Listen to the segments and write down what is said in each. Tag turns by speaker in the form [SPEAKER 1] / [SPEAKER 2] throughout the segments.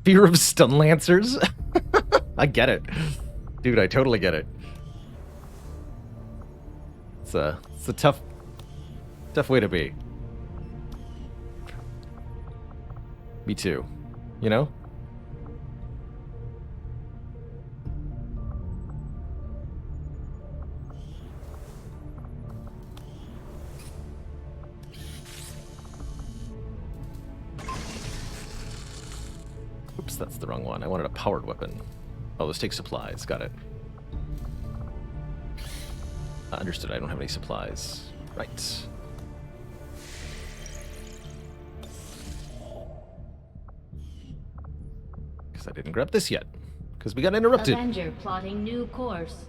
[SPEAKER 1] Fear of stun lancers? I get it. Dude, I totally get it. It's a tough way to be. Me too. You know? Oops, that's the wrong one. I wanted a powered weapon. Oh, this takes supplies. Got it. Understood. I don't have any supplies. Right. Because I didn't grab this yet. Because we got interrupted.
[SPEAKER 2] Avenger plotting new course.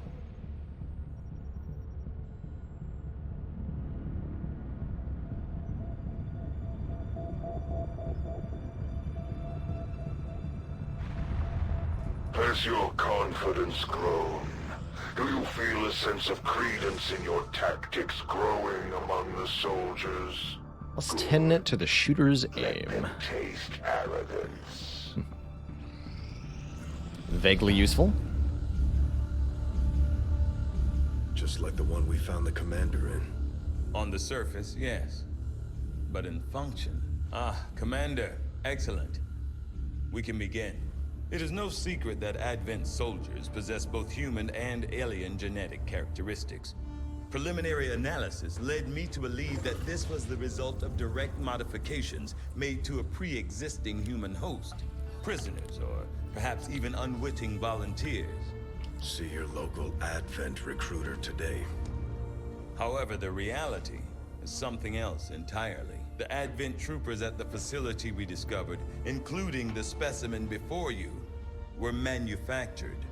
[SPEAKER 3] Has your confidence grown? Do you feel a sense of credence in your tactics growing among the soldiers?
[SPEAKER 1] +10 to the shooter's
[SPEAKER 3] Let
[SPEAKER 1] aim.
[SPEAKER 3] them taste arrogance.
[SPEAKER 1] Vaguely useful.
[SPEAKER 4] Just like the one we found the commander in.
[SPEAKER 5] On the surface, yes. But in function... Ah, Commander, excellent. We can begin. It is no secret that Advent soldiers possess both human and alien genetic characteristics. Preliminary analysis led me to believe that this was the result of direct modifications made to a pre-existing human host. Prisoners, or perhaps even unwitting volunteers.
[SPEAKER 4] See your local Advent recruiter today.
[SPEAKER 5] However, the reality is something else entirely. The Advent troopers at the facility we discovered, including the specimen before you, were manufactured.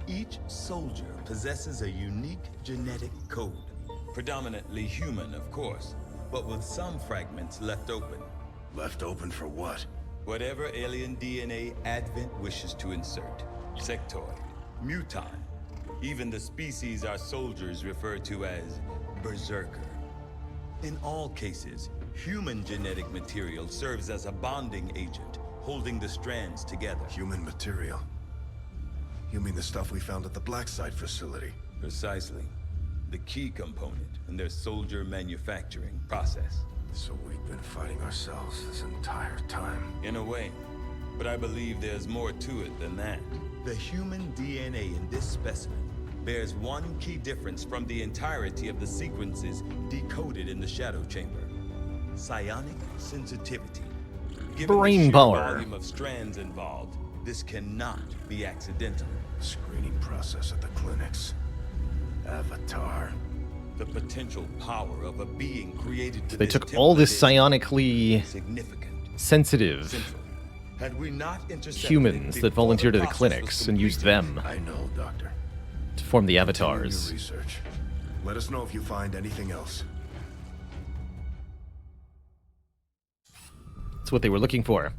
[SPEAKER 5] Each soldier possesses a unique genetic code. Predominantly human, of course, but with some fragments left open.
[SPEAKER 4] Left open for what?
[SPEAKER 5] Whatever alien DNA Advent wishes to insert. Sectoid, mutant, even the species our soldiers refer to as Berserker. In all cases, human genetic material serves as a bonding agent, holding the strands together.
[SPEAKER 4] Human material? You mean the stuff we found at the Black Site facility?
[SPEAKER 5] Precisely. The key component in their soldier manufacturing process.
[SPEAKER 4] So we've been fighting ourselves this entire time.
[SPEAKER 5] In a way. But I believe there's more to it than that. The human DNA in this specimen bears one key difference from the entirety of the sequences decoded in the Shadow Chamber. Psionic sensitivity. Given
[SPEAKER 1] Brain
[SPEAKER 5] the sheer
[SPEAKER 1] power.
[SPEAKER 5] volume of strands involved, this cannot be accidental.
[SPEAKER 4] Screening process at the clinics. Avatar.
[SPEAKER 5] The potential power of a being created to
[SPEAKER 1] They
[SPEAKER 5] this
[SPEAKER 1] took all this
[SPEAKER 5] template is
[SPEAKER 1] psionically
[SPEAKER 5] significant.
[SPEAKER 1] sensitive
[SPEAKER 5] Central. Had we not intercepted
[SPEAKER 1] humans
[SPEAKER 5] it
[SPEAKER 1] that
[SPEAKER 5] before
[SPEAKER 1] volunteered
[SPEAKER 5] the
[SPEAKER 1] at the
[SPEAKER 5] process
[SPEAKER 1] clinics
[SPEAKER 5] was
[SPEAKER 1] and used
[SPEAKER 5] completed,
[SPEAKER 1] them
[SPEAKER 4] I know, Doctor.
[SPEAKER 1] to form the
[SPEAKER 4] Continue your
[SPEAKER 1] avatars.
[SPEAKER 4] research. Let us know if you find anything else.
[SPEAKER 1] That's what they were looking for.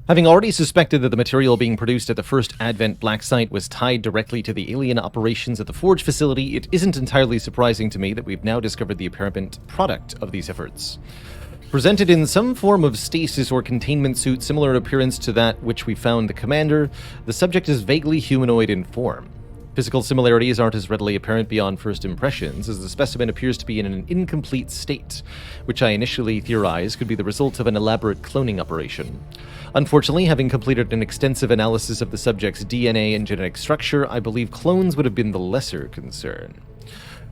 [SPEAKER 1] Having already suspected that the material being produced at the first Advent Black Site was tied directly to the alien operations at the Forge facility, it isn't entirely surprising to me that we've now discovered the apparent product of these efforts. Presented in some form of stasis or containment suit similar in appearance to that which we found the commander, the subject is vaguely humanoid in form. Physical similarities aren't as readily apparent beyond first impressions, as the specimen appears to be in an incomplete state, which I initially theorized could be the result of an elaborate cloning operation. Unfortunately, having completed an extensive analysis of the subject's DNA and genetic structure, I believe clones would have been the lesser concern.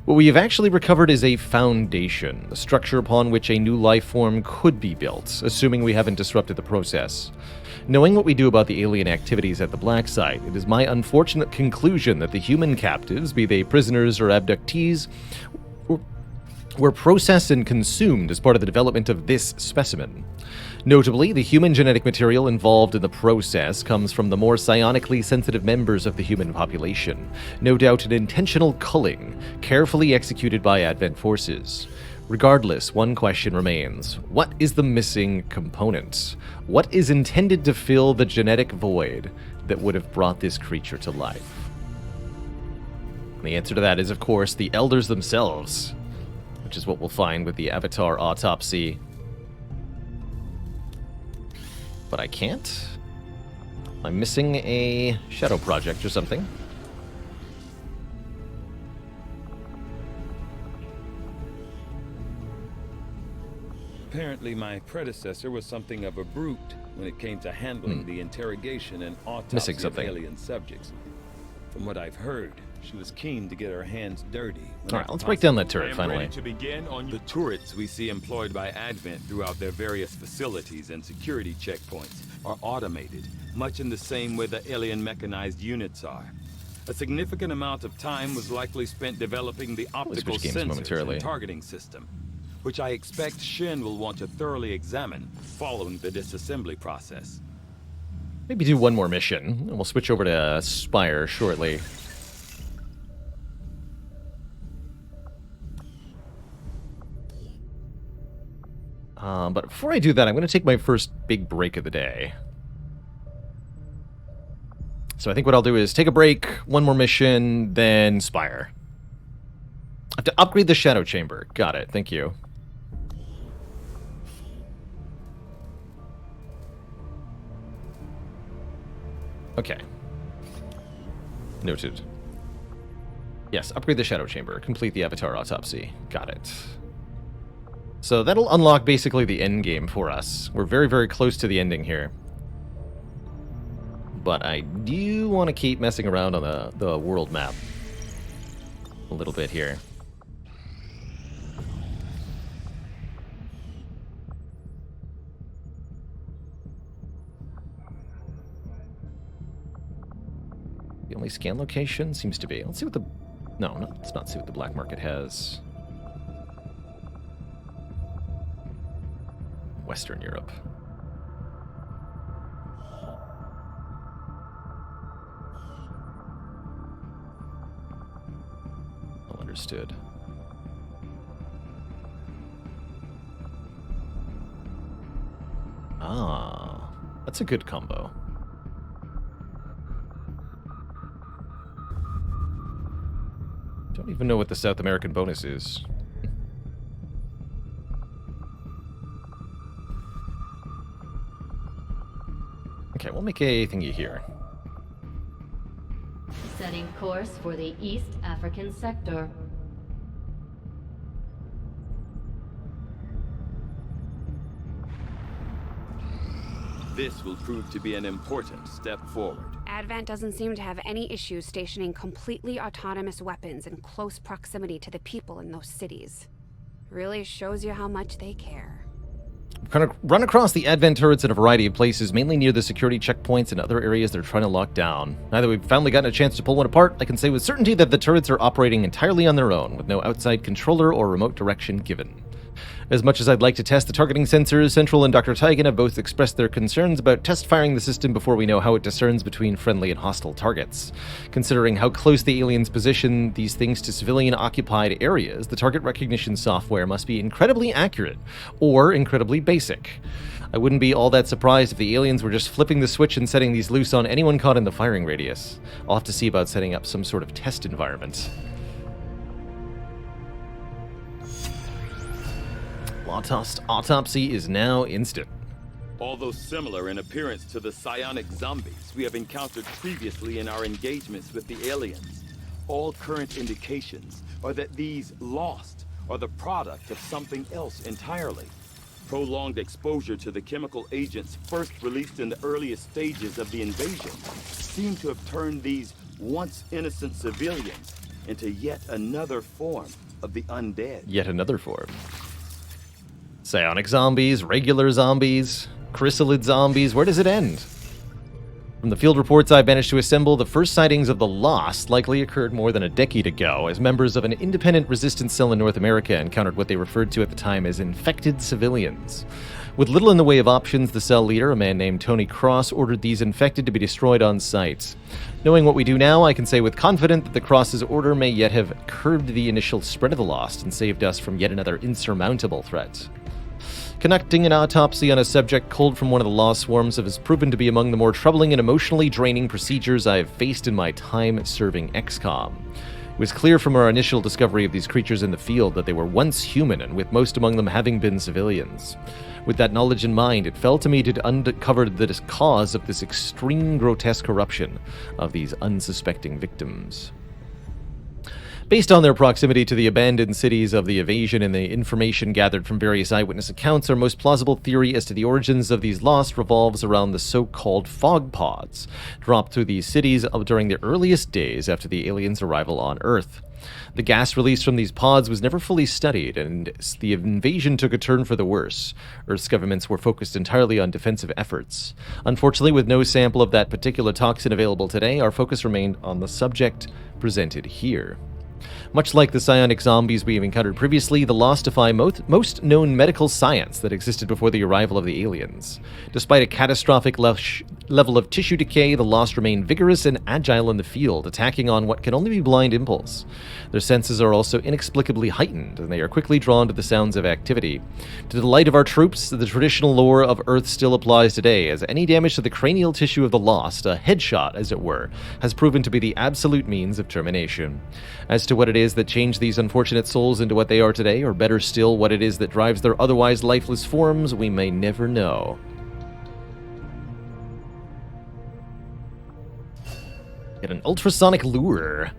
[SPEAKER 1] What we have actually recovered is a foundation, a structure upon which a new life form could be built, assuming we haven't disrupted the process. Knowing what we do about the alien activities at the Black Site, it is my unfortunate conclusion that the human captives, be they prisoners or abductees, were processed and consumed as part of the development of this specimen. Notably, the human genetic material involved in the process comes from the more psionically sensitive members of the human population, no doubt an intentional culling, carefully executed by Advent forces. Regardless, one question remains. What is the missing component? What is intended to fill the genetic void that would have brought this creature to life? The answer to that is, of course, the Elders themselves, which is what we'll find with the Avatar autopsy. But I can't. I'm missing a shadow project or something.
[SPEAKER 5] Apparently, my predecessor was something of a brute when it came to handling the interrogation and autopsy of
[SPEAKER 1] something.
[SPEAKER 5] alien subjects. From what I've heard, she was keen to get her hands dirty.
[SPEAKER 1] All right, let's break down that turret
[SPEAKER 5] I am
[SPEAKER 1] finally.
[SPEAKER 5] ready to begin on the turrets we see employed by Advent throughout their various facilities and security checkpoints are automated, much in the same way the alien mechanized units are. A significant amount of time was likely spent developing the optical
[SPEAKER 1] switch games
[SPEAKER 5] sensors
[SPEAKER 1] momentarily.
[SPEAKER 5] and targeting system, which I expect Shin will want to thoroughly examine following the disassembly process.
[SPEAKER 1] Maybe do one more mission, and we'll switch over to Spire shortly. But before I do that, I'm going to take my first big break of the day. So I think what I'll do is take a break, one more mission, then Spire. I have to upgrade the Shadow Chamber. Got it. Thank you. Okay. Noted. Yes, upgrade the Shadow Chamber. Complete the Avatar Autopsy. Got it. So that'll unlock basically the end game for us. We're very, very close to the ending here. But I do want to keep messing around on the world map a little bit here. The only scan location seems to be... Let's see what the... No, let's not see what the black market has. Western Europe. Well understood. Ah, that's a good combo. Don't even know what the South American bonus is. Okay, we'll make a thingy here.
[SPEAKER 2] Setting course for the East African sector.
[SPEAKER 5] This will prove to be an important step forward.
[SPEAKER 6] Advent doesn't seem to have any issues stationing completely autonomous weapons in close proximity to the people in those cities. Really shows you how much they care.
[SPEAKER 1] We've kind of run across the Advent turrets in a variety of places, mainly near the security checkpoints and other areas they're trying to lock down. Now that we've finally gotten a chance to pull one apart, I can say with certainty that the turrets are operating entirely on their own, with no outside controller or remote direction given. As much as I'd like to test the targeting sensors, Central and Dr. Teigen have both expressed their concerns about test-firing the system before we know how it discerns between friendly and hostile targets. Considering how close the aliens position these things to civilian-occupied areas, the target recognition software must be incredibly accurate, or incredibly basic. I wouldn't be all that surprised if the aliens were just flipping the switch and setting these loose on anyone caught in the firing radius. I'll have to see about setting up some sort of test environment. Autopsy is now instant.
[SPEAKER 5] Although similar in appearance to the psionic zombies we have encountered previously in our engagements with the aliens, all current indications are that these lost are the product of something else entirely. Prolonged exposure to the chemical agents first released in the earliest stages of the invasion seem to have turned these once innocent civilians into yet another form of the undead.
[SPEAKER 1] Yet another form. Psionic zombies, regular zombies, chrysalid zombies, where does it end? From the field reports I've managed to assemble, the first sightings of the Lost likely occurred more than a decade ago, as members of an independent resistance cell in North America encountered what they referred to at the time as infected civilians. With little in the way of options, the cell leader, a man named Tony Cross, ordered these infected to be destroyed on sight. Knowing what we do now, I can say with confidence that the Cross's order may yet have curbed the initial spread of the Lost and saved us from yet another insurmountable threat. Conducting an autopsy on a subject culled from one of the Lost swarms has proven to be among the more troubling and emotionally draining procedures I have faced in my time serving XCOM. It was clear from our initial discovery of these creatures in the field that they were once human, and with most among them having been civilians. With that knowledge in mind, it fell to me to uncover the cause of this extreme grotesque corruption of these unsuspecting victims. Based on their proximity to the abandoned cities of the invasion and the information gathered from various eyewitness accounts, our most plausible theory as to the origins of these lost revolves around the so-called fog pods dropped through these cities during the earliest days after the aliens' arrival on Earth. The gas released from these pods was never fully studied, and the invasion took a turn for the worse. Earth's governments were focused entirely on defensive efforts. Unfortunately, with no sample of that particular toxin available today, our focus remained on the subject presented here. Much like the psionic zombies we have encountered previously, the Lost defy most known medical science that existed before the arrival of the aliens. Despite a catastrophic level of tissue decay, the Lost remain vigorous and agile in the field, attacking on what can only be blind impulse. Their senses are also inexplicably heightened, and they are quickly drawn to the sounds of activity. To the delight of our troops, the traditional lore of Earth still applies today, as any damage to the cranial tissue of the Lost, a headshot as it were, has proven to be the absolute means of termination. As to what it is that changed these unfortunate souls into what they are today, or better still, what it is that drives their otherwise lifeless forms, we may never know. Get an ultrasonic lure.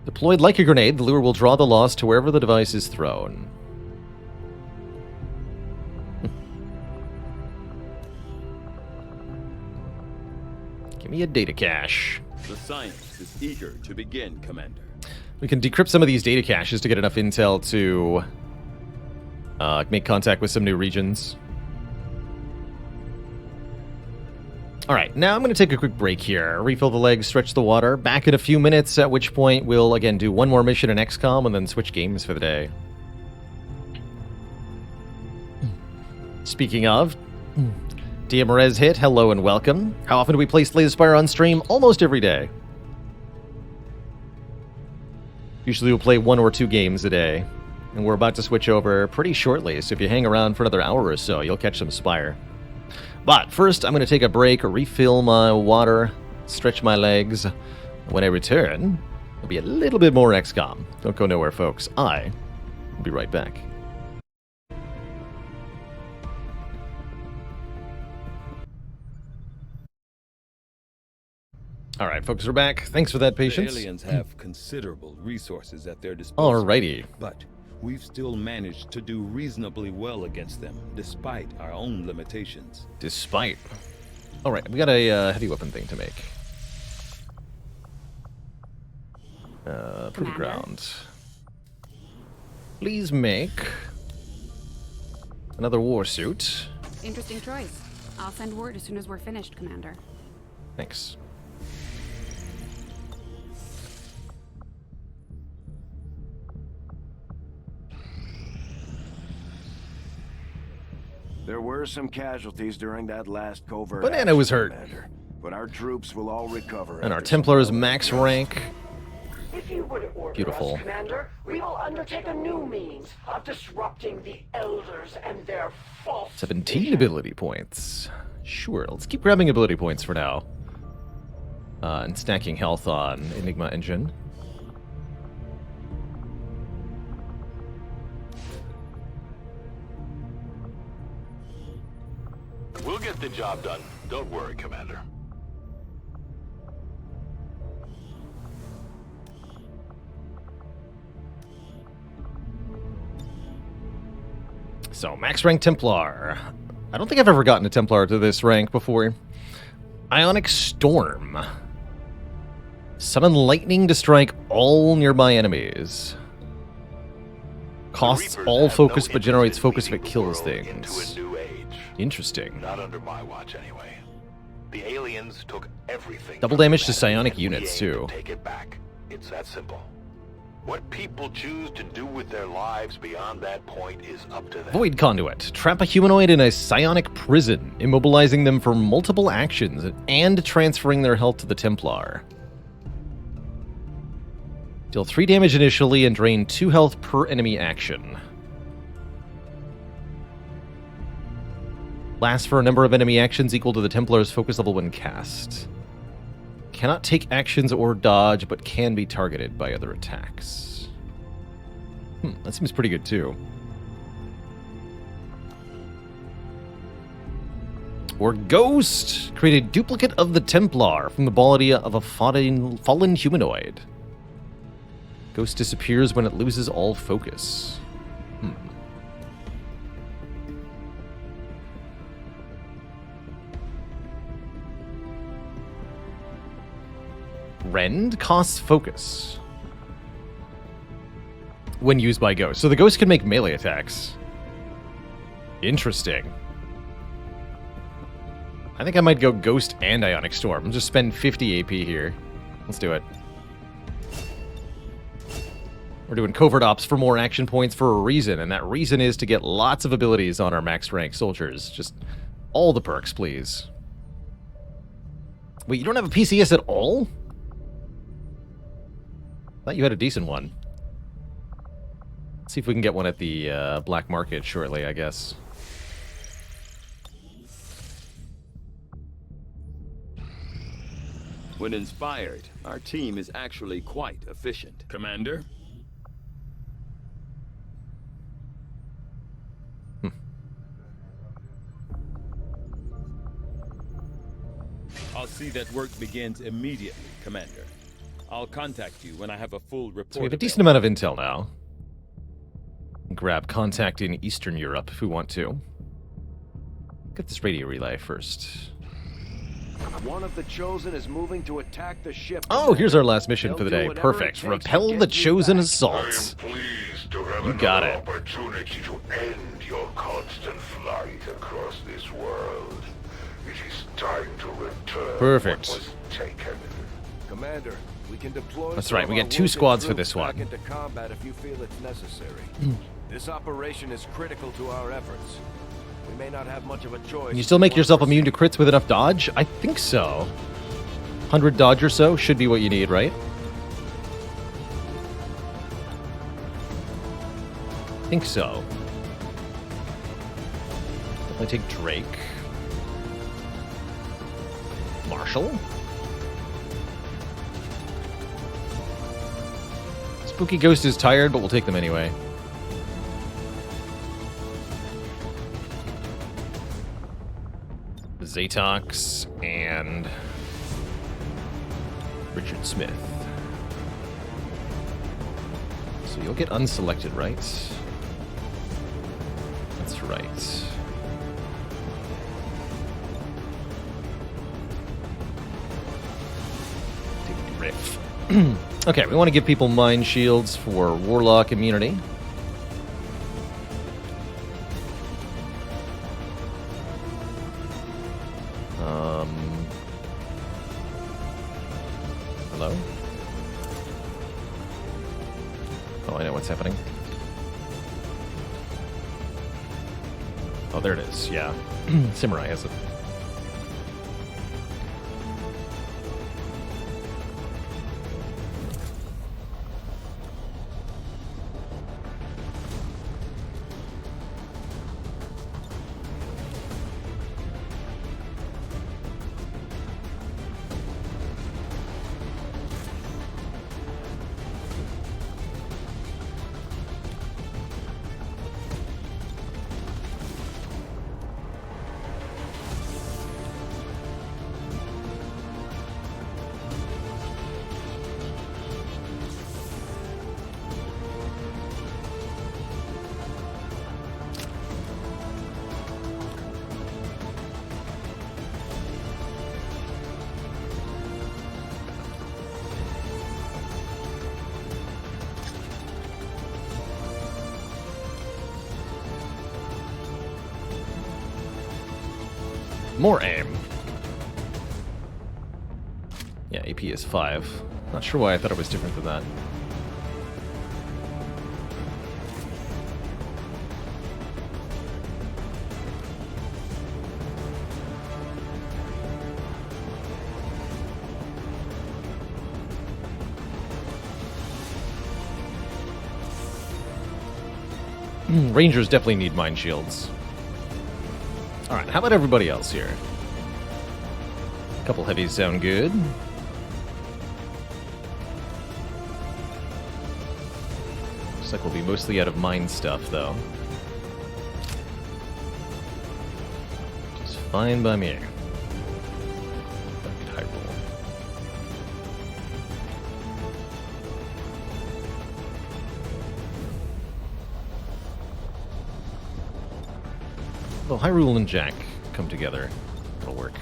[SPEAKER 1] Deployed like a grenade, the lure will draw the Lost to wherever the device is thrown. Give me a data cache.
[SPEAKER 5] The science is eager to begin, Commander.
[SPEAKER 1] We can decrypt some of these data caches to get enough intel to make contact with some new regions. Alright, now I'm going to take a quick break here. Refill the legs, stretch the water. Back in a few minutes, at which point we'll again do one more mission in XCOM and then switch games for the day. Speaking of, Diamarez hit, hello and welcome. How often do we play Slay the Spire on stream? Almost every day. Usually we'll play 1 or 2 games a day. And we're about to switch over pretty shortly, so if you hang around for another hour or so, you'll catch some Spire. But first, I'm going to take a break, refill my water, stretch my legs. When I return, there'll be a little bit more XCOM. Don't go nowhere, folks. I will be right back. All right, folks, we're back. Thanks for that patience.
[SPEAKER 5] The aliens have considerable resources at their disposal.
[SPEAKER 1] Alrighty.
[SPEAKER 5] But we've still managed to do reasonably well against them, despite our own limitations.
[SPEAKER 1] Despite. Alright, we got a heavy weapon thing to make. Pretty ground. Please make another warsuit.
[SPEAKER 6] Interesting choice. I'll send word as soon as we're finished, Commander.
[SPEAKER 1] Thanks.
[SPEAKER 7] There were some casualties during that last covert
[SPEAKER 1] Banana
[SPEAKER 7] action,
[SPEAKER 1] was hurt.
[SPEAKER 7] Commander, but our troops will all recover.
[SPEAKER 1] And our
[SPEAKER 7] after
[SPEAKER 1] Templar is
[SPEAKER 7] some
[SPEAKER 1] max
[SPEAKER 7] time.
[SPEAKER 1] rank.
[SPEAKER 8] If you would order
[SPEAKER 1] Beautiful.
[SPEAKER 8] us, Commander, we will undertake a new means of disrupting the Elders and their false
[SPEAKER 1] 17 ability points. Sure, let's keep grabbing ability points for now. And stacking health on Enigma Engine.
[SPEAKER 3] We'll get the job done. Don't worry, Commander.
[SPEAKER 1] So, max rank Templar. I don't think I've ever gotten a Templar to this rank before. Ionic Storm. Summon lightning to strike all nearby enemies. Costs all focus but generates focus if it kills things.
[SPEAKER 3] Into a new age.
[SPEAKER 1] Interesting.
[SPEAKER 3] Not under my watch, anyway. The aliens took everything.
[SPEAKER 1] Double
[SPEAKER 3] from
[SPEAKER 1] damage to
[SPEAKER 3] humanity,
[SPEAKER 1] psionic
[SPEAKER 3] and we
[SPEAKER 1] units,
[SPEAKER 3] aim to
[SPEAKER 1] too.
[SPEAKER 3] Take it back. It's that simple. What people choose to do with their lives beyond that point is up to them.
[SPEAKER 1] Void Conduit. Trap a humanoid in a psionic prison, immobilizing them for multiple actions and transferring their health to the Templar. Deal 3 damage initially and drain 2 health per enemy action. Lasts for a number of enemy actions equal to the Templar's focus level when cast. Cannot take actions or dodge, but can be targeted by other attacks. That seems pretty good, too. Or Ghost! Create a duplicate of the Templar from the body of a fallen humanoid. Ghost disappears when it loses all focus. Rend costs focus when used by Ghost. So the Ghost can make melee attacks. Interesting. I think I might go Ghost and Ionic Storm. I'll just spend 50 AP here. Let's do it. We're doing Covert Ops for more action points for a reason, and that reason is to get lots of abilities on our max rank soldiers. Just all the perks, please. Wait, you don't have a PCS at all? Thought you had a decent one. Let's see if we can get one at the black market shortly, I guess.
[SPEAKER 9] When inspired, our team is actually quite efficient.
[SPEAKER 5] Commander? I'll see that work begins immediately, Commander. I'll contact you when I have a full report.
[SPEAKER 1] So we have a decent amount of intel now. Grab contact in Eastern Europe if we want to. Get this radio relay first.
[SPEAKER 7] One of the Chosen is moving to attack the ship.
[SPEAKER 1] Oh, here's our last mission for the
[SPEAKER 7] They'll
[SPEAKER 1] day.
[SPEAKER 7] do whatever it
[SPEAKER 1] Perfect.
[SPEAKER 7] takes to
[SPEAKER 1] Repel
[SPEAKER 7] get
[SPEAKER 1] the
[SPEAKER 7] you
[SPEAKER 1] Chosen
[SPEAKER 7] back.
[SPEAKER 1] assaults.
[SPEAKER 3] I am pleased to have
[SPEAKER 1] You got
[SPEAKER 3] another
[SPEAKER 1] it.
[SPEAKER 3] opportunity to end your constant flight across this world. It is time to return
[SPEAKER 1] Perfect.
[SPEAKER 3] what was taken.
[SPEAKER 7] Commander, we can deploy.
[SPEAKER 1] That's
[SPEAKER 7] some
[SPEAKER 1] right,
[SPEAKER 7] of
[SPEAKER 1] we
[SPEAKER 7] our
[SPEAKER 1] get 2
[SPEAKER 7] wounded
[SPEAKER 1] squads for
[SPEAKER 7] troops
[SPEAKER 1] this one.
[SPEAKER 7] back into combat if you feel it's necessary. This operation is critical to our efforts. We may not have much of a choice.
[SPEAKER 1] Can you still make yourself immune to crits with enough dodge? I think so. 100 dodge or so should be what you need, right? I think so. I take Drake. Marshall. Spooky Ghost is tired, but we'll take them anyway. Zatox and Richard Smith. So you'll get unselected, right? That's right. Take Riff. Okay, we want to give people mind shields for Warlock immunity. Hello? Oh, I know what's happening. Oh, there it is. Yeah. Samurai has it. More aim. Yeah, AP is 5. Not sure why I thought it was different than that. Rangers definitely need mind shields. Alright, how about everybody else here? A couple heavies sound good. Looks like we'll be mostly out of mine stuff, though. Which is fine by me. Back at Hyrule. Well, Hyrule and Jack come together. It'll work.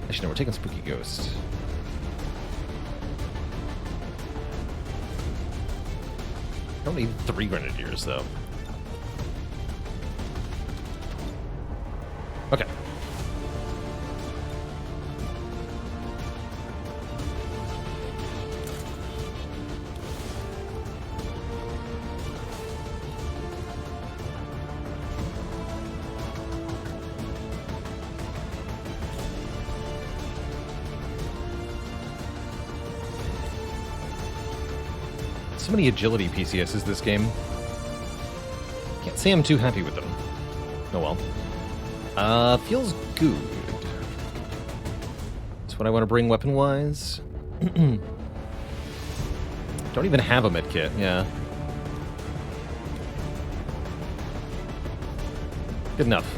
[SPEAKER 1] Actually, no, we're taking Spooky Ghost. Don't need 3 Grenadiers, though. Okay. So many agility PCSs this game. Can't say I'm too happy with them. Oh well. Feels good. That's what I want to bring weapon-wise. Don't even have a medkit, yeah. Good enough.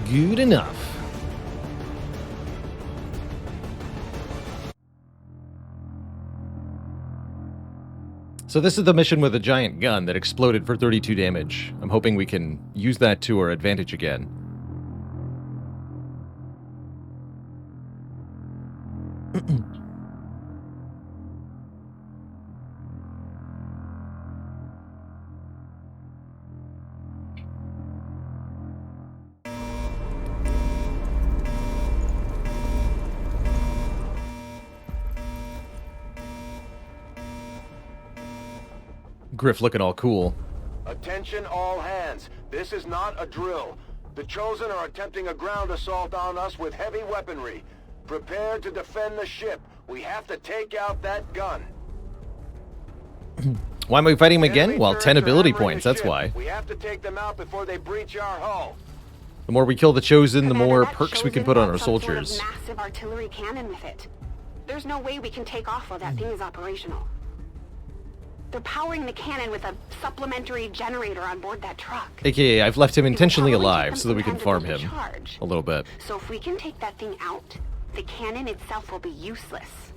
[SPEAKER 1] Good enough. So this is the mission with a giant gun that exploded for 32 damage. I'm hoping we can use that to our advantage again. Griff looking all cool.
[SPEAKER 7] Attention all hands. This is not a drill. The Chosen are attempting a ground assault on us with heavy weaponry. Prepare to defend the ship. We have to take out that gun.
[SPEAKER 1] Why am I fighting him again? Well, 10 ability points, that's why.
[SPEAKER 7] We have to take them out before they breach our hull.
[SPEAKER 1] The more we kill the Chosen, the
[SPEAKER 6] Commander,
[SPEAKER 1] more
[SPEAKER 6] that
[SPEAKER 1] perks we
[SPEAKER 6] Chosen
[SPEAKER 1] can put on
[SPEAKER 6] got
[SPEAKER 1] our
[SPEAKER 6] some
[SPEAKER 1] soldiers.
[SPEAKER 6] Sort of massive artillery cannon with it. There's no way we can take off while that thing is operational. They're powering the cannon with a supplementary generator on board that truck.
[SPEAKER 1] AKA, I've left him intentionally
[SPEAKER 6] It will probably
[SPEAKER 1] alive
[SPEAKER 6] take
[SPEAKER 1] so
[SPEAKER 6] them
[SPEAKER 1] that we
[SPEAKER 6] some
[SPEAKER 1] can
[SPEAKER 6] time
[SPEAKER 1] farm
[SPEAKER 6] to build
[SPEAKER 1] him
[SPEAKER 6] a charge.
[SPEAKER 1] a little bit.
[SPEAKER 6] So if we can take that thing out, the cannon itself will be useless.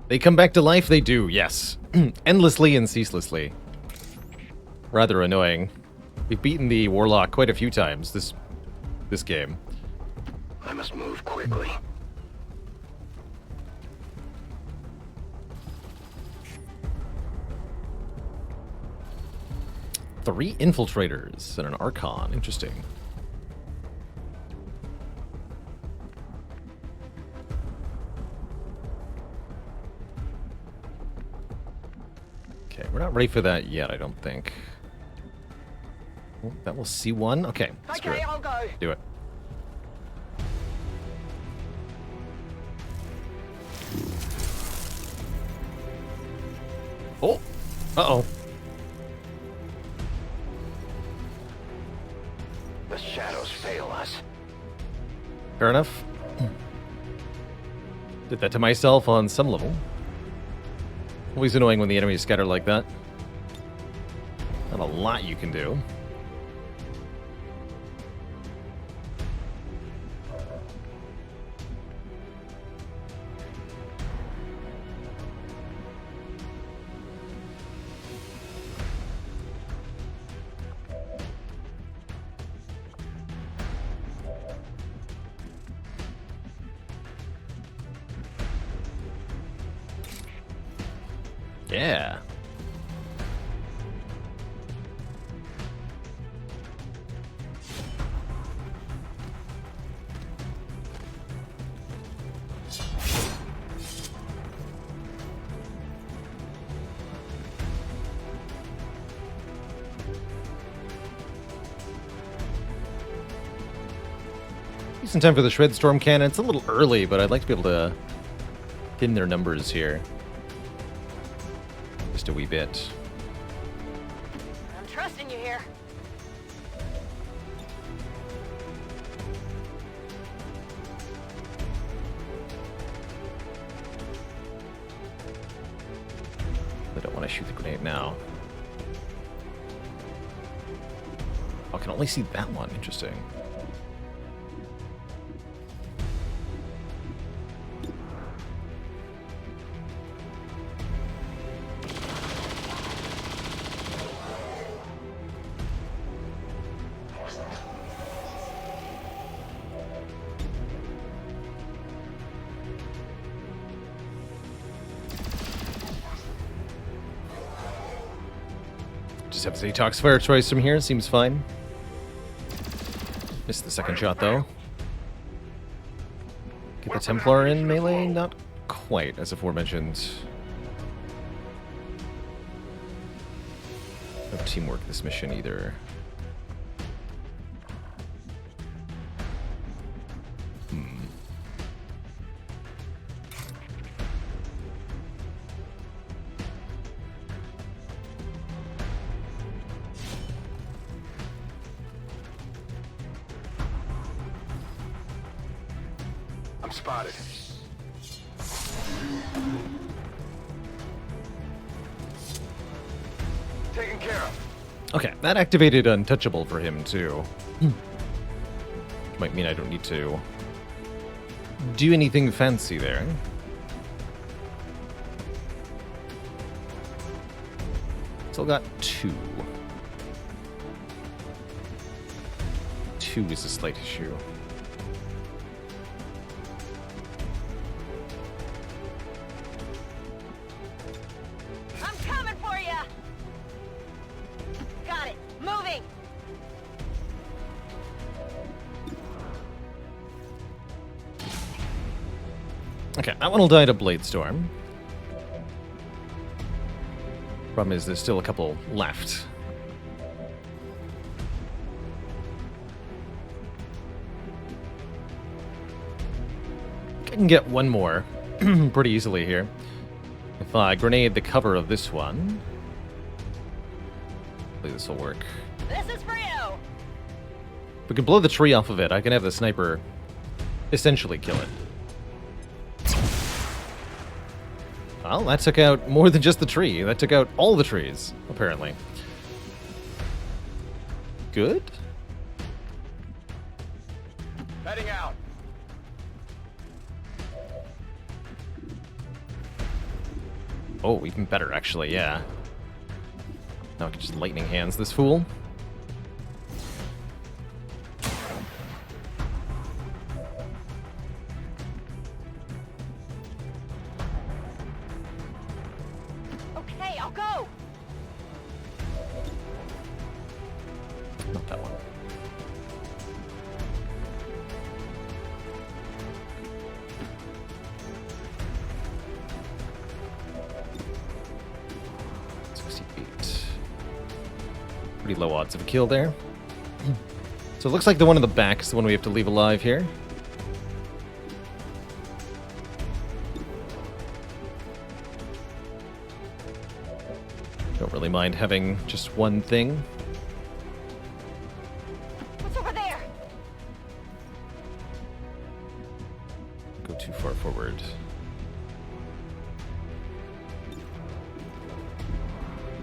[SPEAKER 1] They come back to life? They do, yes. Endlessly and ceaselessly. Rather annoying. We've beaten the Warlock quite a few times this game.
[SPEAKER 7] I must move quickly.
[SPEAKER 1] Three infiltrators and an Archon. Interesting. Okay, we're not ready for that yet, I don't think. Oh, that will C1? Okay, screw it.
[SPEAKER 8] I'll go.
[SPEAKER 1] Do it. Oh! Uh-oh.
[SPEAKER 7] The shadows fail us.
[SPEAKER 1] Fair enough. Did that to myself on some level. Always annoying when the enemies scatter like that. Not a lot you can do. Yeah. Decent time for the Shred Storm Cannon. It's a little early, but I'd like to be able to get in their numbers here. Just a wee bit.
[SPEAKER 8] I'm trusting you here.
[SPEAKER 1] want to shoot the grenade now. Oh, I can only see that one. Interesting. Just have to detox fire choice from here. Seems fine. Missed the second shot, though. Get the Templar in melee? Not quite, as aforementioned. No teamwork this mission either.
[SPEAKER 7] I'm spotted. Taken care of.
[SPEAKER 1] Okay, that activated Untouchable for him, too. Might mean I don't need to do anything fancy there. Still got 2. 2 is a slight issue.
[SPEAKER 10] I'm coming for you. Got it. Moving.
[SPEAKER 1] Okay, that one will die to Blade Storm. Problem is, there's still a couple left. I can get one more pretty easily here. If I grenade the cover of this one, hopefully this will work.
[SPEAKER 10] This is for you.
[SPEAKER 1] If we can blow the tree off of it, I can have the sniper essentially kill it. Well, that took out more than just the tree. That took out all the trees, apparently. Good?
[SPEAKER 7] Heading out.
[SPEAKER 1] Oh, even better, actually, yeah. Now I can just lightning hands this fool.
[SPEAKER 10] Okay, I'll go.
[SPEAKER 1] Not that one. Pretty low odds of a kill there. So it looks like the one in the back is the one we have to leave alive here. Don't really mind having just one thing.
[SPEAKER 10] What's over there?
[SPEAKER 1] Go too far forward.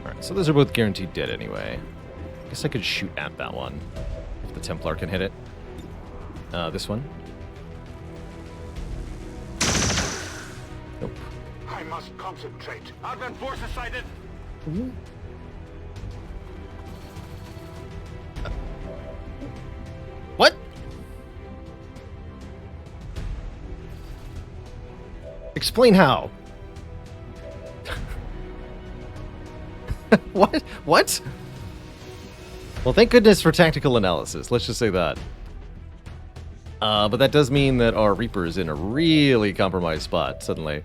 [SPEAKER 1] Alright, so those are both guaranteed dead anyway. Guess I could shoot at that one if the Templar can hit it. This one. Nope.
[SPEAKER 7] I must concentrate. Advent forces sighted.
[SPEAKER 1] What? Explain how. What? What? Well, thank goodness for tactical analysis. Let's just say that. But that does mean that our Reaper is in a really compromised spot suddenly.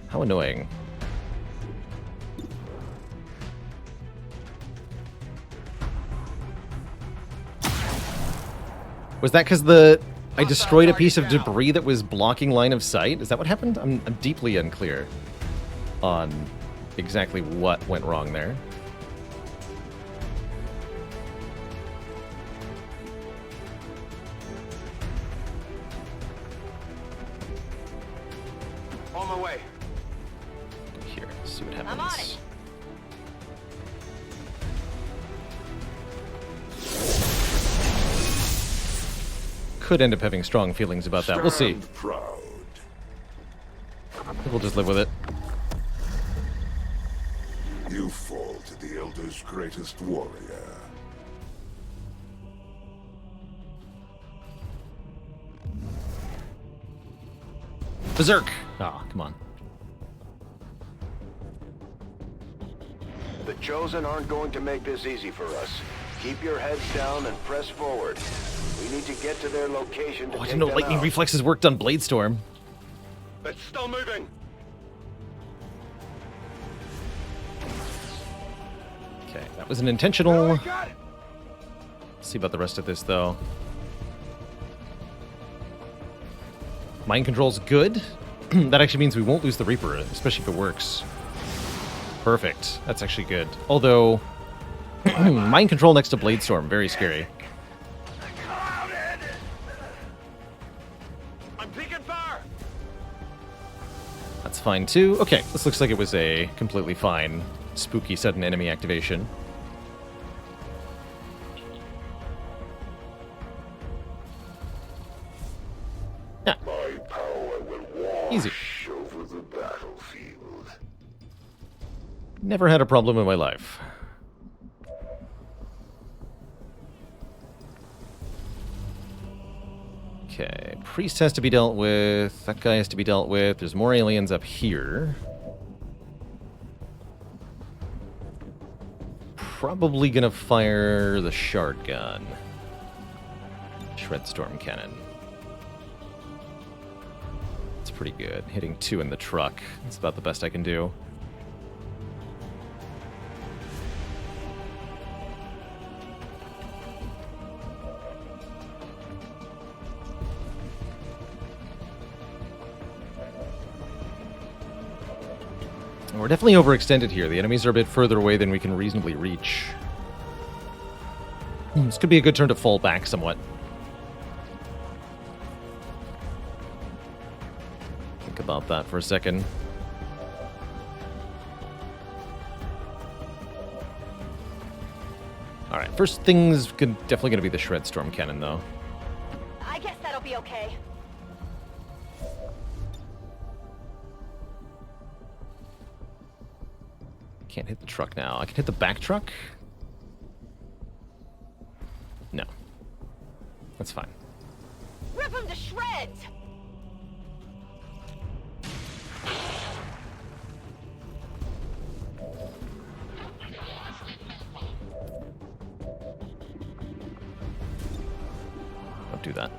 [SPEAKER 1] How annoying. Was that because I destroyed a piece of debris that was blocking line of sight? Is that what happened? I'm deeply unclear on exactly what went wrong there.
[SPEAKER 7] my way.
[SPEAKER 1] Here, let's see what happens.
[SPEAKER 10] I'm on it.
[SPEAKER 1] Could end up having strong feelings about that. We'll see.
[SPEAKER 3] Stand proud.
[SPEAKER 1] I think we'll just live with it.
[SPEAKER 3] You fall to the Elder's greatest warrior.
[SPEAKER 1] Berserk! Ah, come on.
[SPEAKER 7] The Chosen aren't going to make this easy for us. Keep your heads down and press forward. We need to get to their location to
[SPEAKER 1] Oh, I
[SPEAKER 7] take
[SPEAKER 1] didn't know
[SPEAKER 7] them
[SPEAKER 1] lightning
[SPEAKER 7] out.
[SPEAKER 1] reflexes worked on Bladestorm.
[SPEAKER 7] It's still moving.
[SPEAKER 1] Okay, that was an intentional.
[SPEAKER 7] Got it.
[SPEAKER 1] Let's see about the rest of this, though. Mind control's good. That actually means we won't lose the Reaper, especially if it works. Perfect. That's actually good. Although, mind control next to Bladestorm, very scary.
[SPEAKER 7] I'm peeking fire.
[SPEAKER 1] That's fine, too. Okay, this looks like it was a completely fine, spooky sudden enemy activation. Yeah,
[SPEAKER 3] My power will wash
[SPEAKER 1] easy.
[SPEAKER 3] over the battlefield.
[SPEAKER 1] Never had a problem in my life. Okay, priest has to be dealt with. That guy has to be dealt with. There's more aliens up here. Probably gonna fire the shard gun. Shred storm cannon. It's pretty good. Hitting 2 in the truck. That's about the best I can do. We're definitely overextended here. The enemies are a bit further away than we can reasonably reach. This could be a good turn to fall back somewhat. Think about that for a second. Alright, first thing's definitely going to be the Shred Storm Cannon, though.
[SPEAKER 10] I guess that'll be okay.
[SPEAKER 1] Can't hit the truck now. I can hit the back truck? No. That's fine.
[SPEAKER 10] Rip him to shreds!
[SPEAKER 1] Don't do that.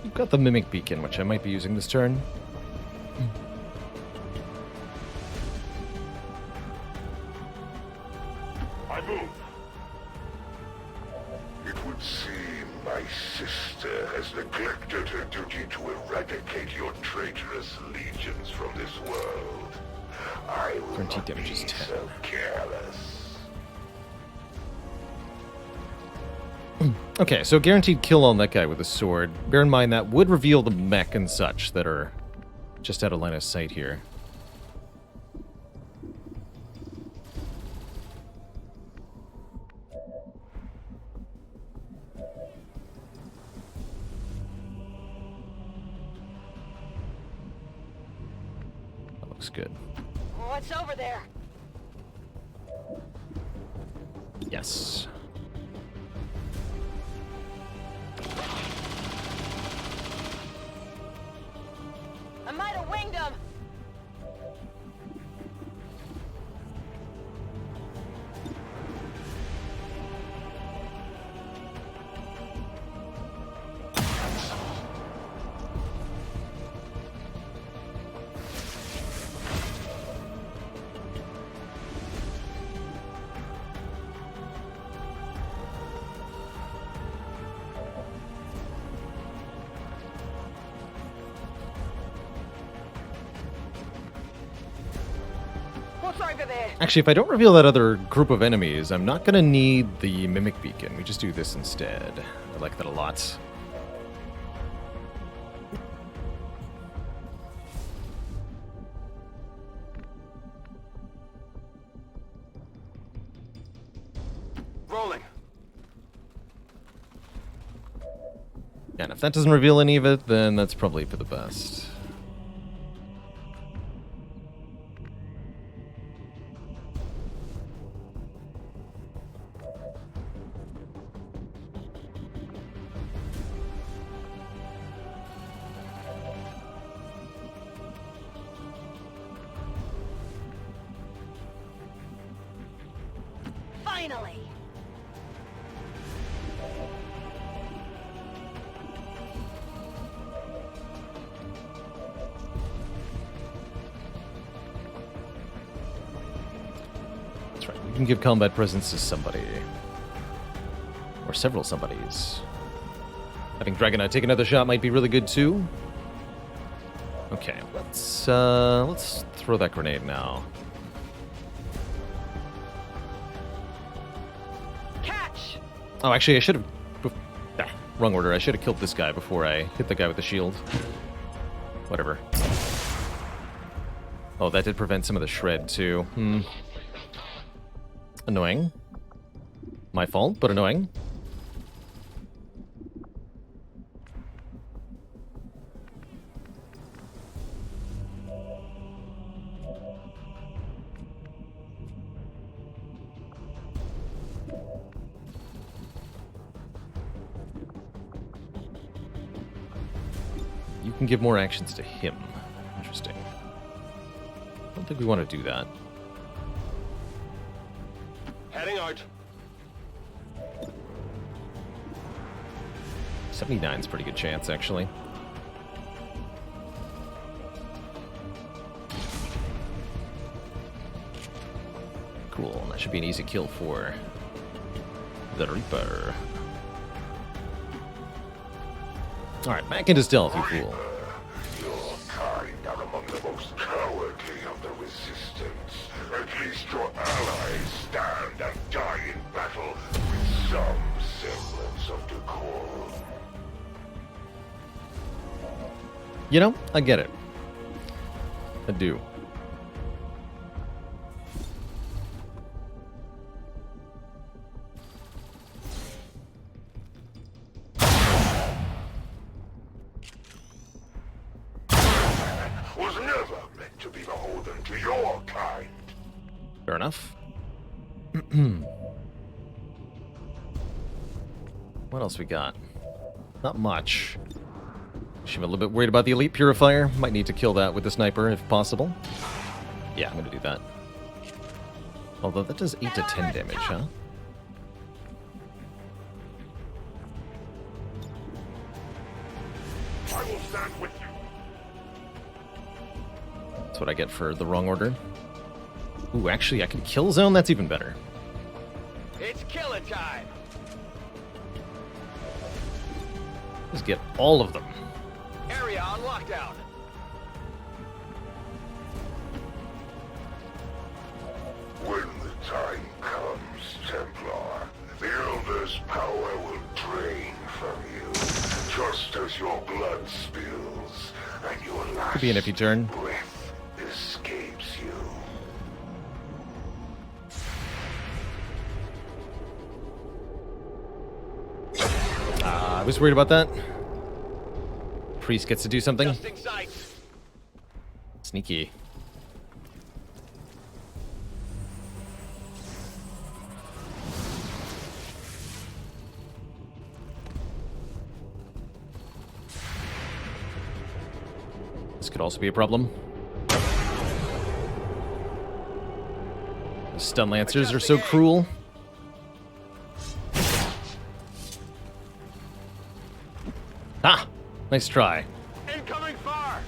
[SPEAKER 1] You've got the Mimic Beacon, which I might be using this turn.
[SPEAKER 3] I move. It would seem my sister has neglected her duty to eradicate your traitorous legions from this world. I will
[SPEAKER 1] Guaranteed
[SPEAKER 3] not
[SPEAKER 1] damage
[SPEAKER 3] be
[SPEAKER 1] is 10.
[SPEAKER 3] so careless.
[SPEAKER 1] Okay, so guaranteed kill on that guy with a sword. Bear in mind that would reveal the mech and such that are just out of line of sight here. That looks good.
[SPEAKER 10] What's over there?
[SPEAKER 1] Yes.
[SPEAKER 10] I might have winged him. over there.
[SPEAKER 1] Actually, if I don't reveal that other group of enemies, I'm not going to need the Mimic Beacon. We just do this instead. I like that a lot.
[SPEAKER 7] Rolling.
[SPEAKER 1] And if that doesn't reveal any of it, then that's probably for the best.
[SPEAKER 10] Finally.
[SPEAKER 1] That's right. We can give combat presence to somebody. Or several somebodies. Having Dragonite take another shot might be really good too. Okay, let's throw that grenade now.
[SPEAKER 10] Catch.
[SPEAKER 1] Oh, actually, I should have... wrong order. I should have killed this guy before I hit the guy with the shield. Whatever. Oh, that did prevent some of the shred, too. Annoying. My fault, but annoying. You can give more actions to him. Interesting. I don't think we want to do that.
[SPEAKER 7] Heading out.
[SPEAKER 1] 79's a pretty good chance, actually. Cool. That should be an easy kill for the Reaper. Alright, back into stealth, you fool.
[SPEAKER 3] Your kind are among the most cowardly of the Resistance. At least your allies stand and die in battle with some semblance of decorum.
[SPEAKER 1] You know, I get it. I do.
[SPEAKER 3] Was never meant to be beholden to your kind.
[SPEAKER 1] Fair enough. What else we got? Not much. I'm a little bit worried about the Elite Purifier. Might need to kill that with the sniper if possible. Yeah, I'm gonna do that. Although that does 8 to 10 damage, huh?
[SPEAKER 3] I will stand with you.
[SPEAKER 1] That's what I get for the wrong order. Ooh, actually, I can kill zone? That's even better.
[SPEAKER 7] It's killing time.
[SPEAKER 1] Just get all of them.
[SPEAKER 7] Area on lockdown.
[SPEAKER 3] When the time comes, Templar, the Elder's power will drain from you, just as your blood spills and your last
[SPEAKER 1] Could be an iffy turn.
[SPEAKER 3] breath escapes you.
[SPEAKER 1] I was worried about that. Priest gets to do something.
[SPEAKER 7] Just in sight.
[SPEAKER 1] Sneaky. This could also be a problem. The stun lancers are so cruel. Ah! Nice try.
[SPEAKER 7] Incoming fire.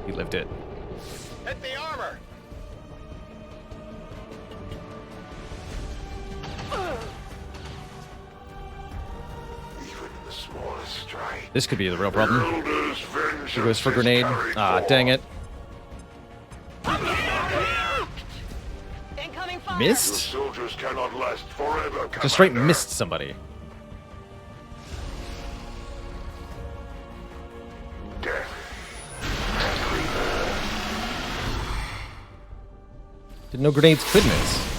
[SPEAKER 1] He lived it.
[SPEAKER 7] Hit the armor.
[SPEAKER 3] Even the smallest strike
[SPEAKER 1] This could be the real problem.
[SPEAKER 3] Elders'
[SPEAKER 1] He
[SPEAKER 3] vengeance
[SPEAKER 1] goes for
[SPEAKER 3] is
[SPEAKER 1] grenade.
[SPEAKER 3] carried
[SPEAKER 1] Ah,
[SPEAKER 3] forth.
[SPEAKER 1] dang it.
[SPEAKER 10] Incoming fire!
[SPEAKER 3] Your
[SPEAKER 1] Missed?
[SPEAKER 3] soldiers cannot last forever,
[SPEAKER 1] Just straight
[SPEAKER 3] Commander.
[SPEAKER 1] missed somebody.
[SPEAKER 3] Death.
[SPEAKER 1] Didn't know grenades could miss.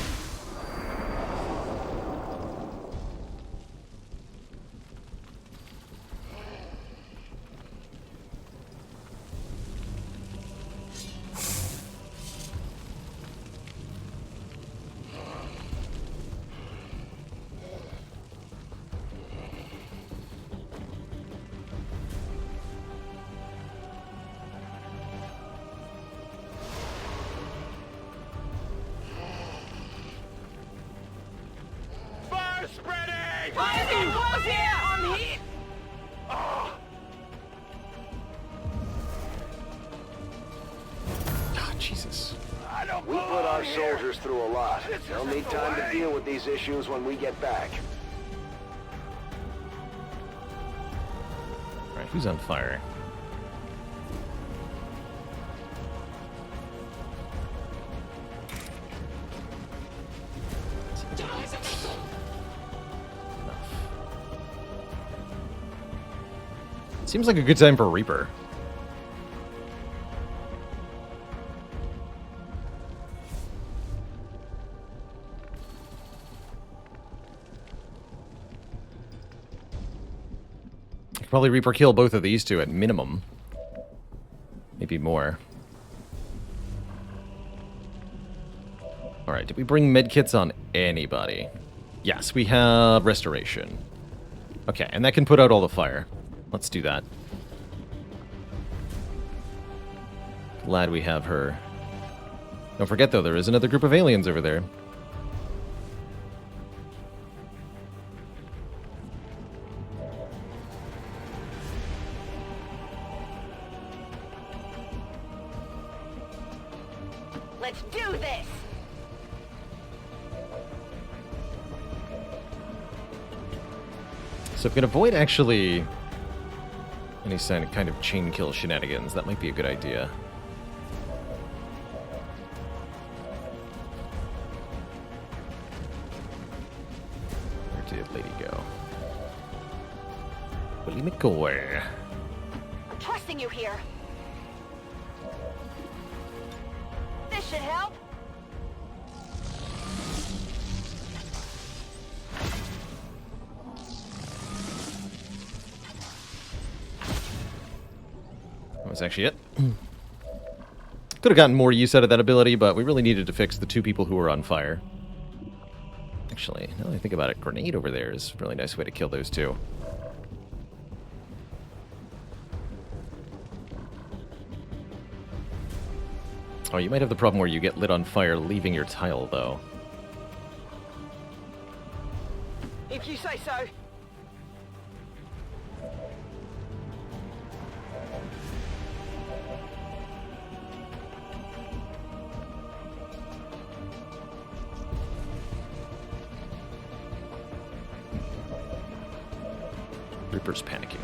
[SPEAKER 7] Fire spreading!
[SPEAKER 10] Fire close here! I'm hit!
[SPEAKER 1] Ah, Jesus.
[SPEAKER 7] We put our soldiers through a lot. They'll need time to deal with these issues when we get back.
[SPEAKER 1] Alright, who's on fire? Seems like a good time for Reaper. I could probably Reaper kill both of these two at minimum. Maybe more. Alright, did we bring medkits on anybody? Yes, we have restoration. Okay, and that can put out all the fire. Let's do that. Glad we have her. Don't forget, though, there is another group of aliens over there.
[SPEAKER 10] Let's do this!
[SPEAKER 1] So if we can avoid actually any kind of chain kill shenanigans, that might be a good idea. Where did Lady go? Willie McCoy.
[SPEAKER 10] I'm trusting you here. This should help.
[SPEAKER 1] That was actually it. Could have gotten more use out of that ability, but we really needed to fix the two people who were on fire. Actually, now that I think about it, grenade over there is a really nice way to kill those two. Oh, you might have the problem where you get lit on fire leaving your tile, though.
[SPEAKER 10] If you say so.
[SPEAKER 1] Reaper's panicking.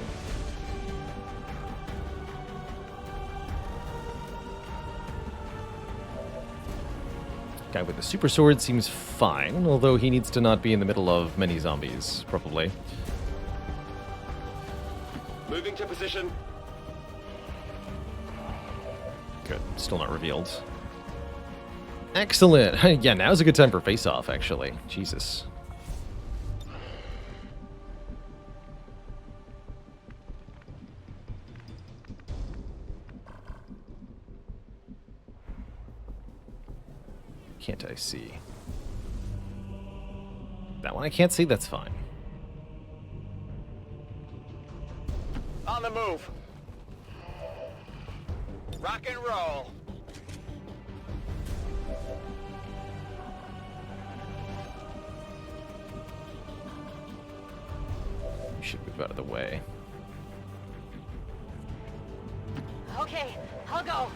[SPEAKER 1] Guy with the super sword seems fine, although he needs to not be in the middle of many zombies, probably.
[SPEAKER 7] Moving to position.
[SPEAKER 1] Good. Still not revealed. Excellent! Yeah, now's a good time for face-off, actually. Jesus. Can't I see? That one I can't see? That's fine.
[SPEAKER 7] On the move. Rock and roll.
[SPEAKER 1] We should move out of the way.
[SPEAKER 10] Okay, I'll go.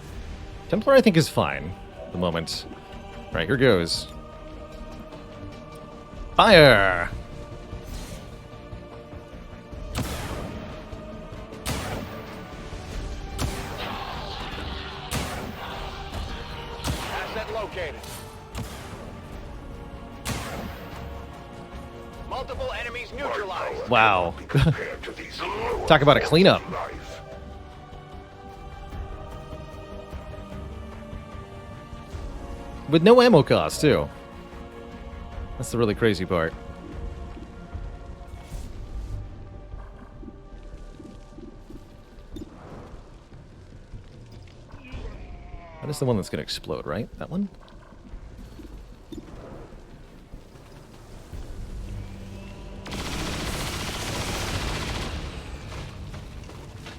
[SPEAKER 1] Templar, I think, is fine at the moment. Right, here goes. Fire!
[SPEAKER 7] located. Multiple enemies neutralized.
[SPEAKER 1] Wow.
[SPEAKER 3] Compared to these lower
[SPEAKER 1] Talk about a cleanup.
[SPEAKER 3] forms of life.
[SPEAKER 1] With no ammo cost, too. That's the really crazy part. That is the one that's going to explode, right? That one?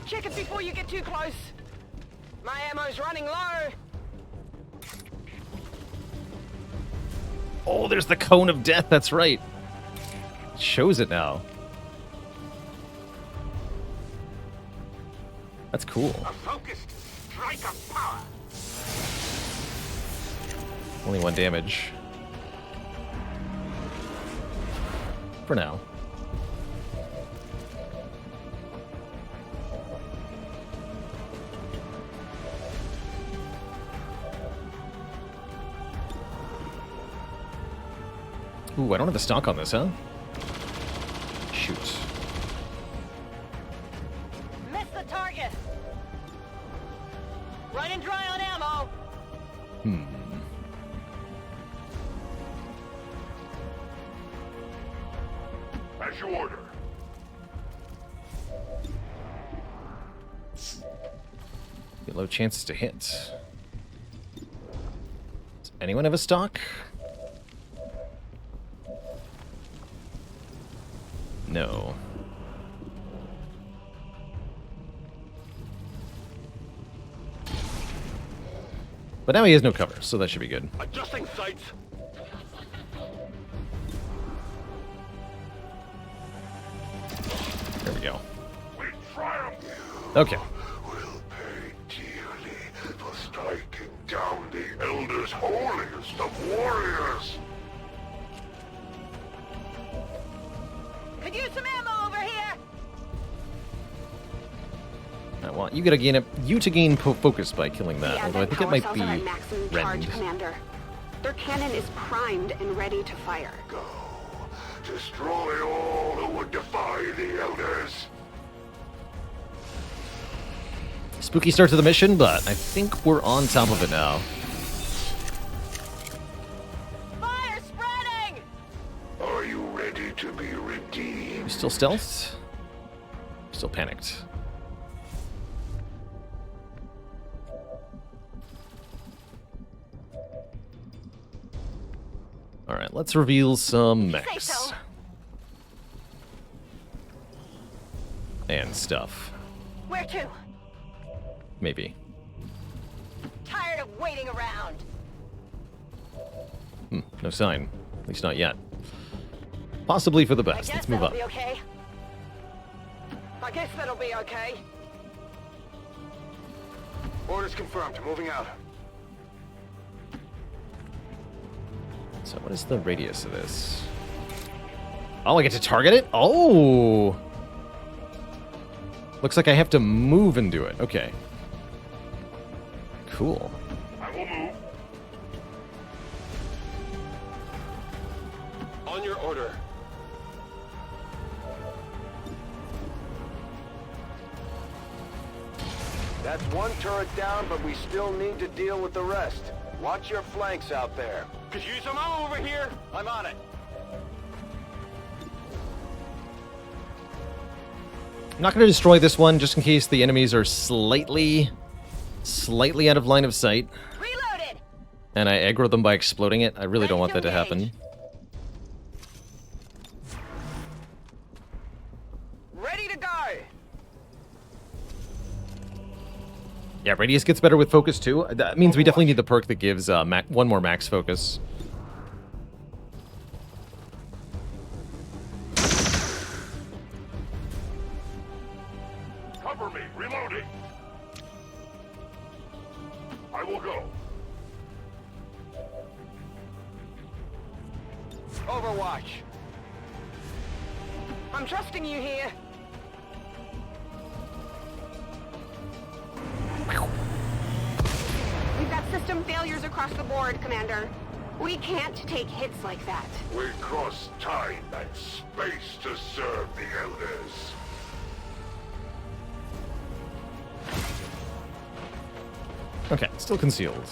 [SPEAKER 10] Check it before you get too close. My ammo's running low.
[SPEAKER 1] Oh, there's the cone of death. That's right. It shows it now. That's cool.
[SPEAKER 3] A focused strike of power.
[SPEAKER 1] Only 1 damage. For now. Ooh, I don't have the stock on this, huh? Shoot.
[SPEAKER 10] Miss the target. Running dry on ammo.
[SPEAKER 3] As you order.
[SPEAKER 1] Get low chances to hit. Does anyone have a stock? No. But now he has no cover, so that should be good.
[SPEAKER 7] Adjusting sights.
[SPEAKER 1] There we go.
[SPEAKER 3] We triumph.
[SPEAKER 1] Okay.
[SPEAKER 3] Will pay dearly for striking down the Elder's holiest of warriors.
[SPEAKER 10] Could use some ammo over here.
[SPEAKER 1] I want you to gain focus by killing that.
[SPEAKER 6] The
[SPEAKER 1] Although I
[SPEAKER 6] advent
[SPEAKER 1] think it
[SPEAKER 6] power
[SPEAKER 1] might
[SPEAKER 6] cells
[SPEAKER 1] be
[SPEAKER 6] are at maximum charge,
[SPEAKER 1] rend.
[SPEAKER 6] Commander. Their cannon is primed and ready to fire.
[SPEAKER 3] Go. Destroy all who would defy the Elders.
[SPEAKER 1] Spooky start to the mission, but I think we're on top of it now.
[SPEAKER 10] Fire spreading.
[SPEAKER 3] Are you ready to be redeemed?
[SPEAKER 1] You still stealthed? Still panicked. Alright, let's reveal some
[SPEAKER 10] Say
[SPEAKER 1] mechs.
[SPEAKER 10] so.
[SPEAKER 1] And stuff.
[SPEAKER 10] Where to?
[SPEAKER 1] Maybe.
[SPEAKER 10] Tired of waiting around.
[SPEAKER 1] No sign. At least not yet. Possibly for the
[SPEAKER 10] I
[SPEAKER 1] best.
[SPEAKER 10] guess
[SPEAKER 1] Let's move
[SPEAKER 10] that'll
[SPEAKER 1] up.
[SPEAKER 10] be okay. I guess that'll be okay.
[SPEAKER 7] Orders confirmed. Moving out.
[SPEAKER 1] So what is the radius of this? Oh, I get to target it? Oh! Looks like I have to move and do it. Okay. Cool.
[SPEAKER 3] I will move.
[SPEAKER 7] On your order. That's one turret down, but we still need to deal with the rest. Watch your flanks out there. Could use some ammo over here. I'm on it.
[SPEAKER 1] I'm not going to destroy this one just in case the enemies are slightly out of line of sight.
[SPEAKER 10] Reloaded.
[SPEAKER 1] And I aggro them by exploding it. I really don't want that to happen.
[SPEAKER 10] Ready to go.
[SPEAKER 1] Yeah, radius gets better with focus too. That means we definitely need the perk that gives one more max focus.
[SPEAKER 3] Cover me. Reloading. I will go.
[SPEAKER 7] Overwatch.
[SPEAKER 10] I'm trusting you here.
[SPEAKER 6] We've got System failures across the board, Commander. We can't take hits like that.
[SPEAKER 3] We cross time and space to serve the Elders.
[SPEAKER 1] Okay, still concealed.